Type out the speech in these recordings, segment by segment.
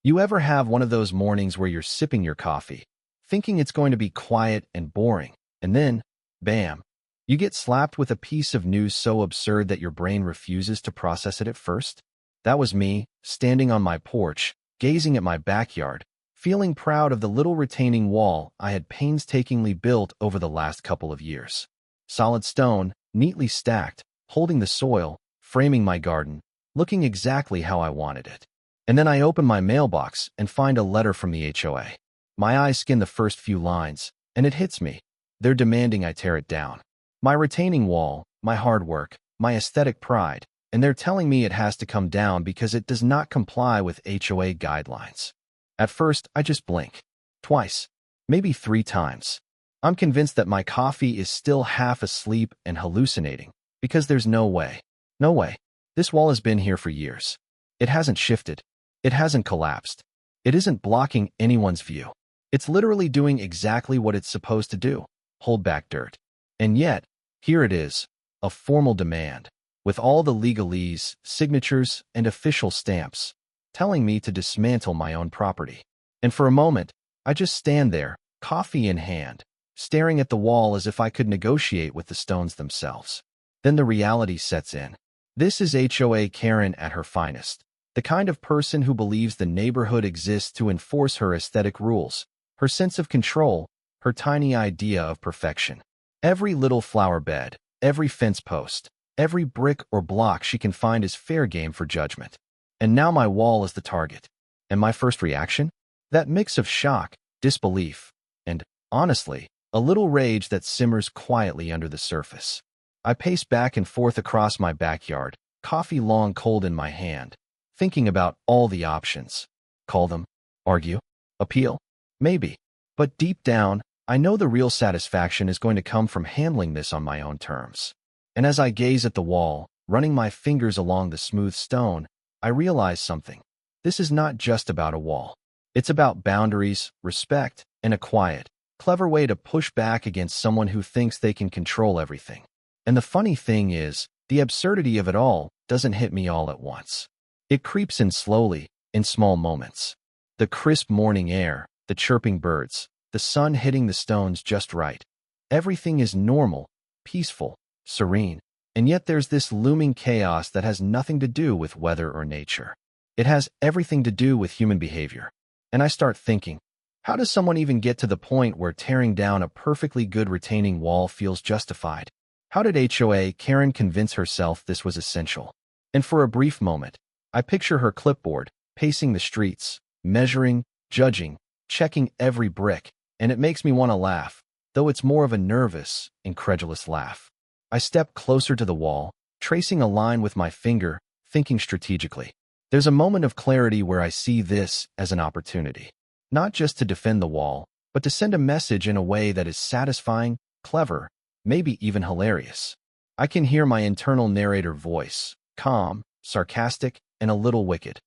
You ever have one of those mornings where you're sipping your coffee, thinking it's going to be quiet and boring, and then, bam, you get slapped with a piece of news so absurd that your brain refuses to process it at first? That was me, standing on my porch, gazing at my backyard, feeling proud of the little retaining wall I had painstakingly built over the last couple of years. Solid stone, neatly stacked, holding the soil, framing my garden, looking exactly how I wanted it. And then I open my mailbox and find a letter from the HOA. My eyes skim the first few lines, and it hits me. They're demanding I tear it down. My retaining wall, my hard work, my aesthetic pride, and they're telling me it has to come down because it does not comply with HOA guidelines. At first, I just blink. Twice, maybe 3 times. I'm convinced that my coffee is still half asleep and hallucinating, because there's no way. No way. This wall has been here for years. It hasn't shifted. It hasn't collapsed. It isn't blocking anyone's view. It's literally doing exactly what it's supposed to do, hold back dirt. And yet, here it is, a formal demand, with all the legalese, signatures, and official stamps, telling me to dismantle my own property. And for a moment, I just stand there, coffee in hand, staring at the wall as if I could negotiate with the stones themselves. Then the reality sets in. This is HOA Karen at her finest, the kind of person who believes the neighborhood exists to enforce her aesthetic rules, her sense of control, her tiny idea of perfection. Every little flower bed, every fence post, every brick or block she can find is fair game for judgment. And now my wall is the target. And my first reaction? That mix of shock, disbelief, and, honestly, a little rage that simmers quietly under the surface. I pace back and forth across my backyard, coffee long cold in my hand, thinking about all the options. Call them, argue, appeal, maybe. But deep down, I know the real satisfaction is going to come from handling this on my own terms. And as I gaze at the wall, running my fingers along the smooth stone, I realize something. This is not just about a wall. It's about boundaries, respect, and a quiet, clever way to push back against someone who thinks they can control everything. And the funny thing is, the absurdity of it all doesn't hit me all at once. It creeps in slowly, in small moments. The crisp morning air, the chirping birds, the sun hitting the stones just right. Everything is normal, peaceful, serene, and yet there's this looming chaos that has nothing to do with weather or nature. It has everything to do with human behavior. And I start thinking, how does someone even get to the point where tearing down a perfectly good retaining wall feels justified? How did HOA Karen convince herself this was essential? And for a brief moment, I picture her clipboard, pacing the streets, measuring, judging, checking every brick, and it makes me want to laugh, though it's more of a nervous, incredulous laugh. I step closer to the wall, tracing a line with my finger, thinking strategically. There's a moment of clarity where I see this as an opportunity, not just to defend the wall, but to send a message in a way that is satisfying, clever, maybe even hilarious. I can hear my internal narrator voice, calm, sarcastic, and a little wicked.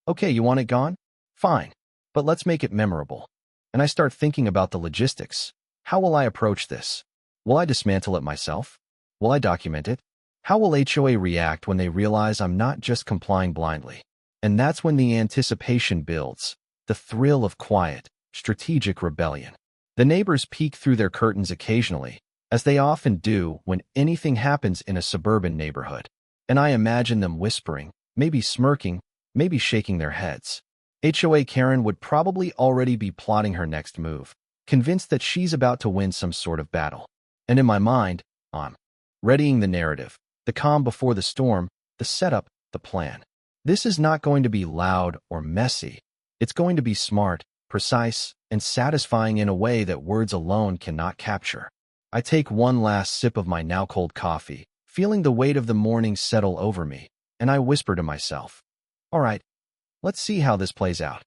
Okay, you want it gone? Fine, but let's make it memorable. And I start thinking about the logistics. How will I approach this? Will I dismantle it myself? Will I document it? How will HOA react when they realize I'm not just complying blindly? And that's when the anticipation builds, the thrill of quiet, strategic rebellion. The neighbors peek through their curtains occasionally, as they often do when anything happens in a suburban neighborhood. And I imagine them whispering, maybe smirking, maybe shaking their heads. HOA Karen would probably already be plotting her next move, convinced that she's about to win some sort of battle. And in my mind, I'm readying the narrative, the calm before the storm, the setup, the plan. This is not going to be loud or messy. It's going to be smart, precise, and satisfying in a way that words alone cannot capture. I take one last sip of my now cold coffee, feeling the weight of the morning settle over me, and I whisper to myself, all right, let's see how this plays out.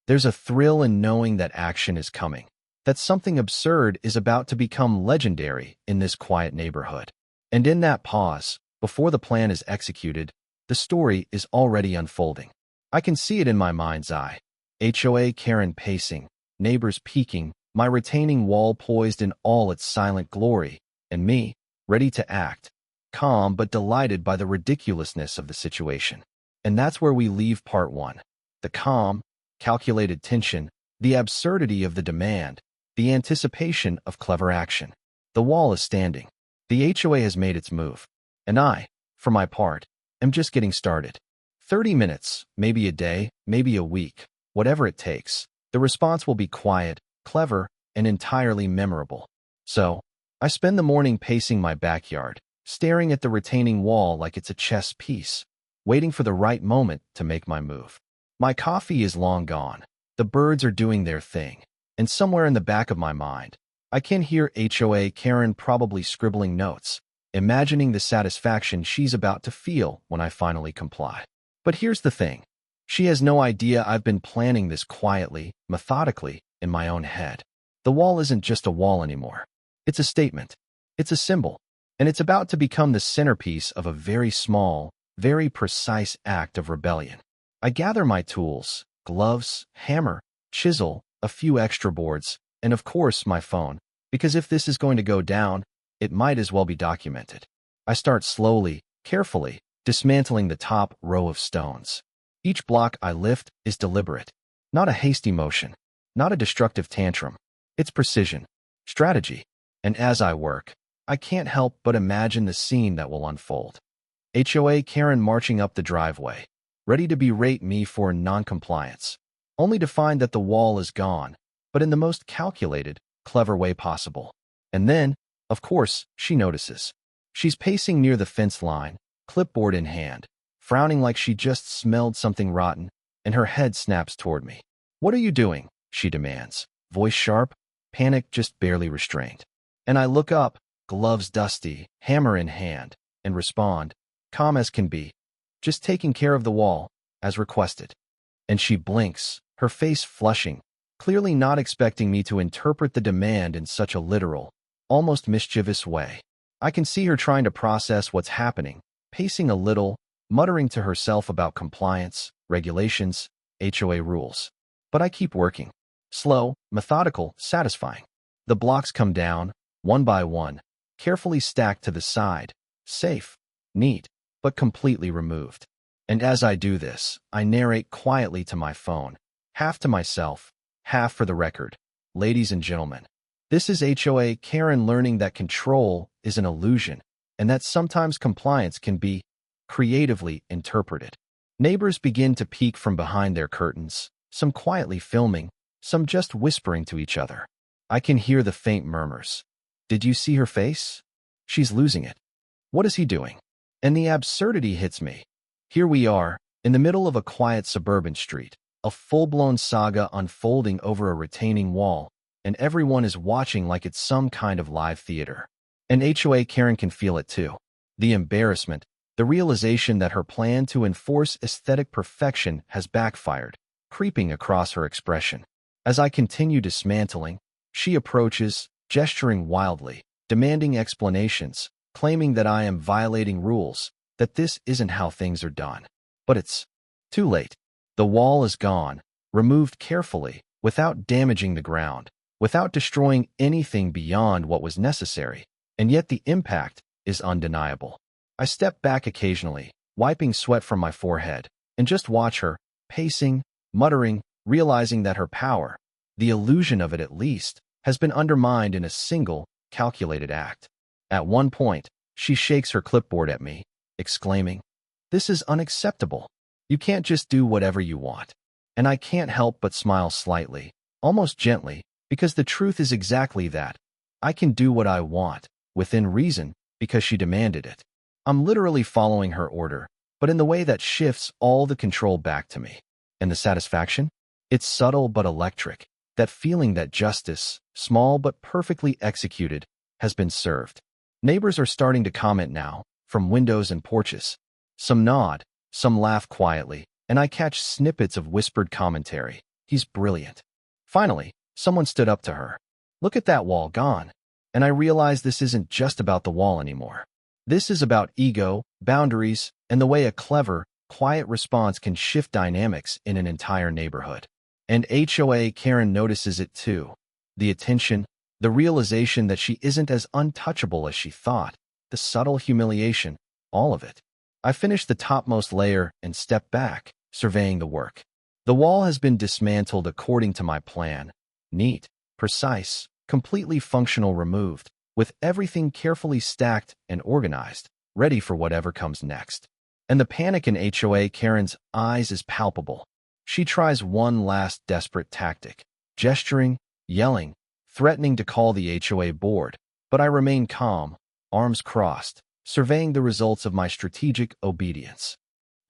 There's a thrill in knowing that action is coming, that something absurd is about to become legendary in this quiet neighborhood. And in that pause, before the plan is executed, the story is already unfolding. I can see it in my mind's eye. HOA Karen pacing, neighbors peeking, my retaining wall poised in all its silent glory, and me, ready to act, calm but delighted by the ridiculousness of the situation. And that's where we leave part 1. The calm, calculated tension, the absurdity of the demand, the anticipation of clever action. The wall is standing. The HOA has made its move. And I, for my part, am just getting started. 30 minutes, maybe a day, maybe a week, whatever it takes. The response will be quiet, clever, and entirely memorable. So, I spend the morning pacing my backyard, staring at the retaining wall like it's a chess piece, waiting for the right moment to make my move. My coffee is long gone. The birds are doing their thing. And somewhere in the back of my mind, I can hear HOA Karen probably scribbling notes, imagining the satisfaction she's about to feel when I finally comply. But here's the thing. She has no idea I've been planning this quietly, methodically, in my own head. The wall isn't just a wall anymore. It's a statement. It's a symbol. And it's about to become the centerpiece of a very small, very precise act of rebellion. I gather my tools, gloves, hammer, chisel, a few extra boards, and of course my phone, because if this is going to go down, it might as well be documented. I start slowly, carefully, dismantling the top row of stones. Each block I lift is deliberate, not a hasty motion, not a destructive tantrum. It's precision, strategy, and as I work, I can't help but imagine the scene that will unfold. HOA Karen marching up the driveway, ready to berate me for noncompliance, only to find that the wall is gone, but in the most calculated, clever way possible. And then, of course, she notices. She's pacing near the fence line, clipboard in hand, frowning like she just smelled something rotten, and her head snaps toward me. "What are you doing?" she demands, voice sharp, panic just barely restrained. And I look up, gloves dusty, hammer in hand, and respond, calm as can be, "Just taking care of the wall, as requested." And she blinks, her face flushing, clearly not expecting me to interpret the demand in such a literal, almost mischievous way. I can see her trying to process what's happening, pacing a little, muttering to herself about compliance, regulations, HOA rules. But I keep working. Slow, methodical, satisfying. The blocks come down, one by one, carefully stacked to the side, safe, neat, but completely removed. And as I do this, I narrate quietly to my phone, half to myself, half for the record. Ladies and gentlemen, this is HOA Karen learning that control is an illusion, and that sometimes compliance can be creatively interpreted. Neighbors begin to peek from behind their curtains, some quietly filming, some just whispering to each other. I can hear the faint murmurs. "Did you see her face? She's losing it. What is he doing?" And the absurdity hits me. Here we are, in the middle of a quiet suburban street, a full-blown saga unfolding over a retaining wall, and everyone is watching like it's some kind of live theater. And HOA Karen can feel it too. The embarrassment, the realization that her plan to enforce aesthetic perfection has backfired, creeping across her expression. As I continue dismantling, she approaches, gesturing wildly, demanding explanations, claiming that I am violating rules, that this isn't how things are done. But it's too late. The wall is gone, removed carefully, without damaging the ground, without destroying anything beyond what was necessary, and yet the impact is undeniable. I step back occasionally, wiping sweat from my forehead, and just watch her, pacing, muttering, realizing that her power, the illusion of it at least, has been undermined in a single, calculated act. At one point, she shakes her clipboard at me, exclaiming, "This is unacceptable. You can't just do whatever you want." And I can't help but smile slightly, almost gently, because the truth is exactly that. I can do what I want, within reason, because she demanded it. I'm literally following her order, but in the way that shifts all the control back to me. And the satisfaction? It's subtle but electric, that feeling that justice, small but perfectly executed, has been served. Neighbors are starting to comment now, from windows and porches. Some nod, some laugh quietly, and I catch snippets of whispered commentary. "He's brilliant." Finally, someone stood up to her. "Look at that wall gone." And I realize this isn't just about the wall anymore. This is about ego, boundaries, and the way a clever, quiet response can shift dynamics in an entire neighborhood. And HOA Karen notices it too. The attention, the realization that she isn't as untouchable as she thought, the subtle humiliation, all of it. I finish the topmost layer and step back, surveying the work. The wall has been dismantled according to my plan. Neat, precise, completely functional removed, with everything carefully stacked and organized, ready for whatever comes next. And the panic in HOA Karen's eyes is palpable. She tries one last desperate tactic, gesturing, yelling, threatening to call the HOA board, but I remain calm, arms crossed, surveying the results of my strategic obedience.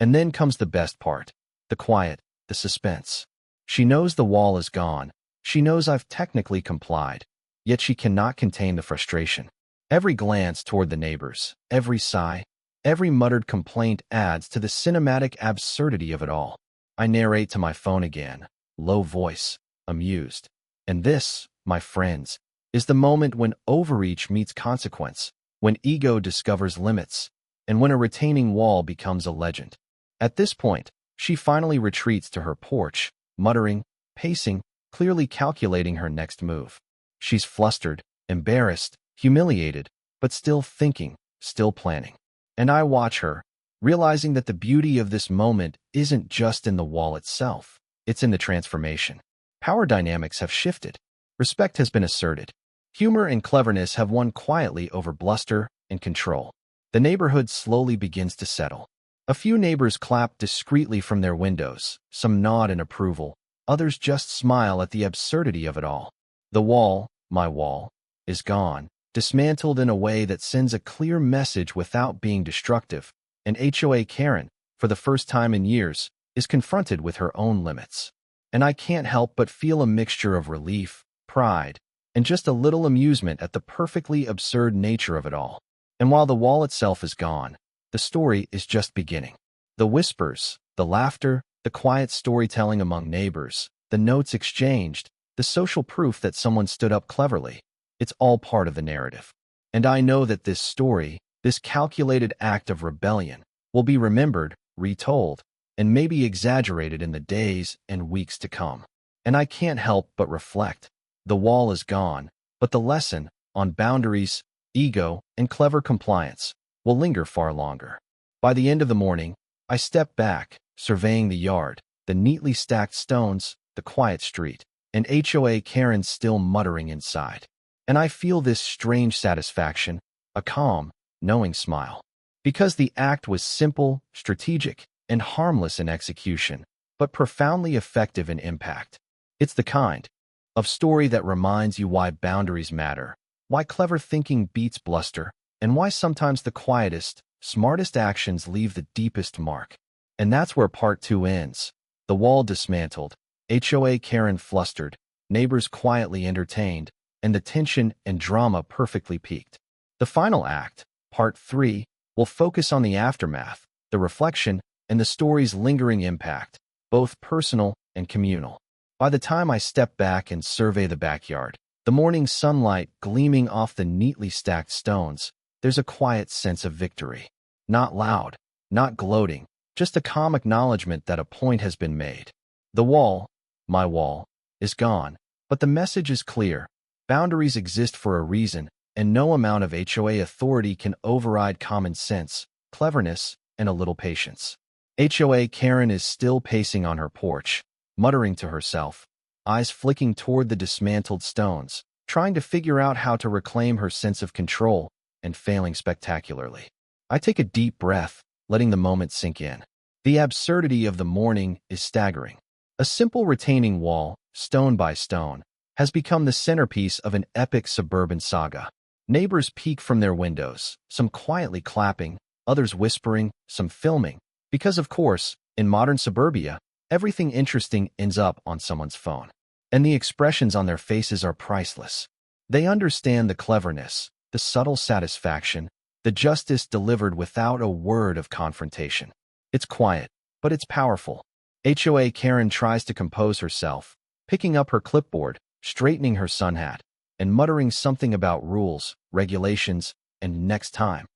And then comes the best part, the quiet, the suspense. She knows the wall is gone. She knows I've technically complied, yet she cannot contain the frustration. Every glance toward the neighbors, every sigh, every muttered complaint adds to the cinematic absurdity of it all. I narrate to my phone again, low voice, amused. And this, my friends, is the moment when overreach meets consequence, when ego discovers limits, and when a retaining wall becomes a legend. At this point, she finally retreats to her porch, muttering, pacing, clearly calculating her next move. She's flustered, embarrassed, humiliated, but still thinking, still planning. And I watch her, realizing that the beauty of this moment isn't just in the wall itself, it's in the transformation. Power dynamics have shifted. Respect has been asserted. Humor and cleverness have won quietly over bluster and control. The neighborhood slowly begins to settle. A few neighbors clap discreetly from their windows, some nod in approval, others just smile at the absurdity of it all. The wall, my wall, is gone, dismantled in a way that sends a clear message without being destructive, and HOA Karen, for the first time in years, is confronted with her own limits. And I can't help but feel a mixture of relief, pride, and just a little amusement at the perfectly absurd nature of it all. And while the wall itself is gone, the story is just beginning. The whispers, the laughter, the quiet storytelling among neighbors, the notes exchanged, the social proof that someone stood up cleverly, it's all part of the narrative. And I know that this story, this calculated act of rebellion, will be remembered, retold, and maybe exaggerated in the days and weeks to come. And I can't help but reflect. The wall is gone, but the lesson on boundaries, ego, and clever compliance will linger far longer. By the end of the morning, I step back, surveying the yard, the neatly stacked stones, the quiet street, and HOA Karen still muttering inside. And I feel this strange satisfaction, a calm, knowing smile. Because the act was simple, strategic, and harmless in execution, but profoundly effective in impact. It's the kind of story that reminds you why boundaries matter, why clever thinking beats bluster, and why sometimes the quietest, smartest actions leave the deepest mark. And that's where part 2 ends. The wall dismantled, HOA Karen flustered, neighbors quietly entertained, and the tension and drama perfectly peaked. The final act, part 3, will focus on the aftermath, the reflection, and the story's lingering impact, both personal and communal. By the time I step back and survey the backyard, the morning sunlight gleaming off the neatly stacked stones, there's a quiet sense of victory. Not loud, not gloating, just a calm acknowledgement that a point has been made. The wall, my wall, is gone, but the message is clear. Boundaries exist for a reason, and no amount of HOA authority can override common sense, cleverness, and a little patience. HOA Karen is still pacing on her porch, muttering to herself, eyes flicking toward the dismantled stones, trying to figure out how to reclaim her sense of control, and failing spectacularly. I take a deep breath, letting the moment sink in. The absurdity of the morning is staggering. A simple retaining wall, stone by stone, has become the centerpiece of an epic suburban saga. Neighbors peek from their windows, some quietly clapping, others whispering, some filming, because of course, in modern suburbia, everything interesting ends up on someone's phone. And the expressions on their faces are priceless. They understand the cleverness, the subtle satisfaction, the justice delivered without a word of confrontation. It's quiet, but it's powerful. HOA Karen tries to compose herself, picking up her clipboard, straightening her sun hat, and muttering something about rules, regulations, and next time.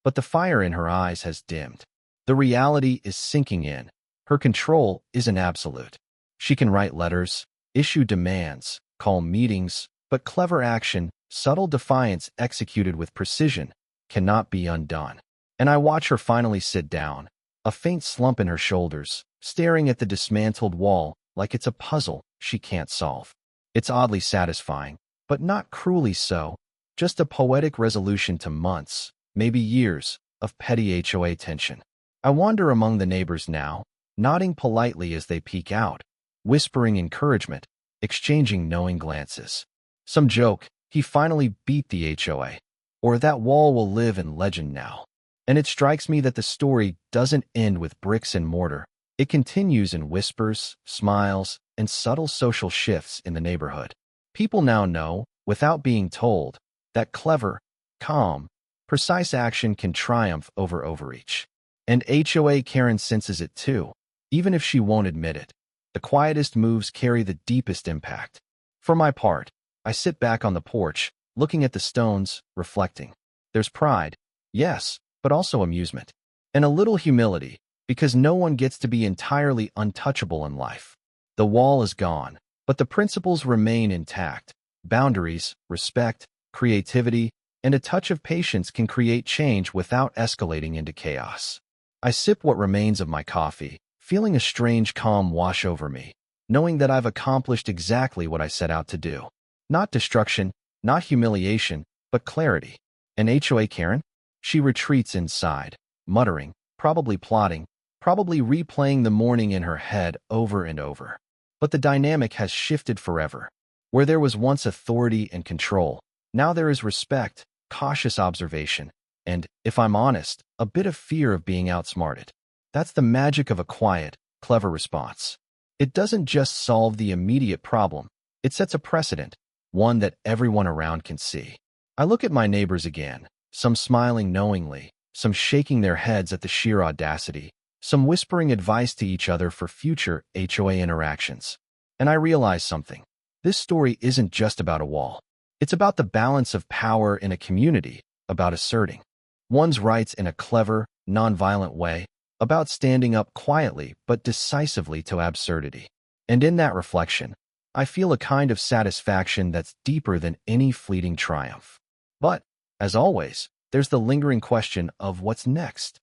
But the fire in her eyes has dimmed. The reality is sinking in. Her control isn't absolute. She can write letters, issue demands, call meetings, but clever action, subtle defiance executed with precision, cannot be undone. And I watch her finally sit down, a faint slump in her shoulders, staring at the dismantled wall like it's a puzzle she can't solve. It's oddly satisfying, but not cruelly so, just a poetic resolution to months, maybe years, of petty HOA tension. I wander among the neighbors now, nodding politely as they peek out, whispering encouragement, exchanging knowing glances. Some joke, he finally beat the HOA, or that wall will live in legend now. And it strikes me that the story doesn't end with bricks and mortar. It continues in whispers, smiles, and subtle social shifts in the neighborhood. People now know, without being told, that clever, calm, precise action can triumph over overreach. And HOA Karen senses it too, even if she won't admit it. The quietest moves carry the deepest impact. For my part, I sit back on the porch, looking at the stones, reflecting. There's pride, yes, but also amusement. And a little humility, because no one gets to be entirely untouchable in life. The wall is gone, but the principles remain intact. Boundaries, respect, creativity, and a touch of patience can create change without escalating into chaos. I sip what remains of my coffee, feeling a strange calm wash over me, knowing that I've accomplished exactly what I set out to do. Not destruction, not humiliation, but clarity. And HOA Karen? She retreats inside, muttering, probably plotting, probably replaying the morning in her head over and over. But the dynamic has shifted forever. Where there was once authority and control, now there is respect, cautious observation, and, if I'm honest, a bit of fear of being outsmarted. That's the magic of a quiet, clever response. It doesn't just solve the immediate problem, it sets a precedent, one that everyone around can see. I look at my neighbors again, some smiling knowingly, some shaking their heads at the sheer audacity, some whispering advice to each other for future HOA interactions. And I realize something. This story isn't just about a wall. It's about the balance of power in a community, about asserting one's rights in a clever, nonviolent way, about standing up quietly but decisively to absurdity. And in that reflection, I feel a kind of satisfaction that's deeper than any fleeting triumph. But, as always, there's the lingering question of what's next.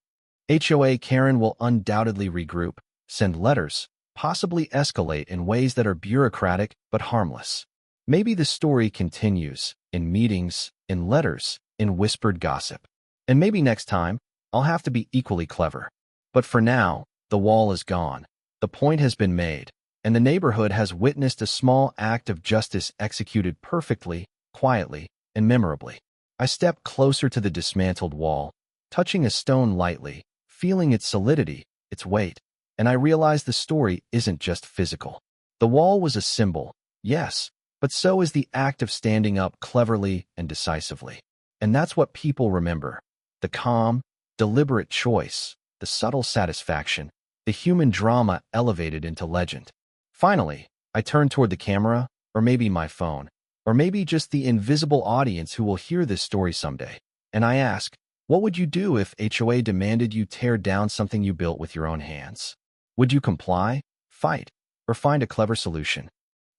HOA Karen will undoubtedly regroup, send letters, possibly escalate in ways that are bureaucratic but harmless. Maybe the story continues, in meetings, in letters, in whispered gossip. And maybe next time, I'll have to be equally clever. But for now, the wall is gone, the point has been made, and the neighborhood has witnessed a small act of justice executed perfectly, quietly, and memorably. I step closer to the dismantled wall, touching a stone lightly, feeling its solidity, its weight, and I realize the story isn't just physical. The wall was a symbol, yes, but so is the act of standing up cleverly and decisively. And that's what people remember. The calm, deliberate choice, the subtle satisfaction, the human drama elevated into legend. Finally, I turn toward the camera, or maybe my phone, or maybe just the invisible audience who will hear this story someday. And I ask, what would you do if HOA demanded you tear down something you built with your own hands? Would you comply, fight, or find a clever solution?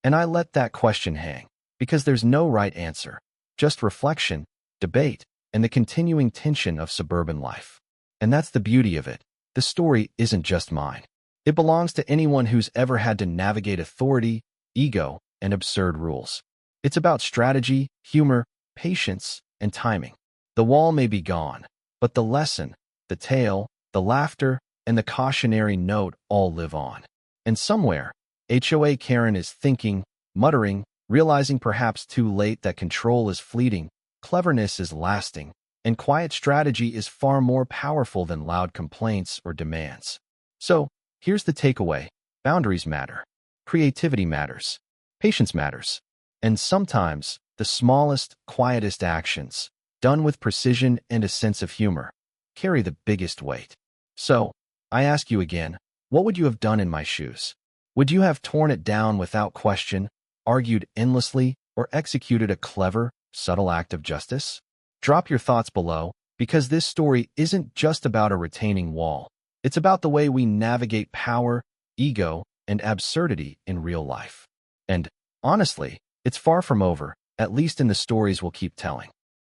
And I let that question hang, because there's no right answer, just reflection, debate, and the continuing tension of suburban life. And that's the beauty of it. The story isn't just mine. It belongs to anyone who's ever had to navigate authority, ego, and absurd rules. It's about strategy, humor, patience, and timing. The wall may be gone, but the lesson, the tale, the laughter, and the cautionary note all live on. And somewhere, HOA Karen is thinking, muttering, realizing perhaps too late that control is fleeting, cleverness is lasting, and quiet strategy is far more powerful than loud complaints or demands. So, here's the takeaway. Boundaries matter. Creativity matters. Patience matters. And sometimes, the smallest, quietest actions, done with precision and a sense of humor, carry the biggest weight. So, I ask you again, what would you have done in my shoes? Would you have torn it down without question, argued endlessly, or executed a clever, subtle act of justice? Drop your thoughts below, because this story isn't just about a retaining wall. It's about the way we navigate power, ego, and absurdity in real life. And, honestly, it's far from over, at least in the stories we'll keep telling.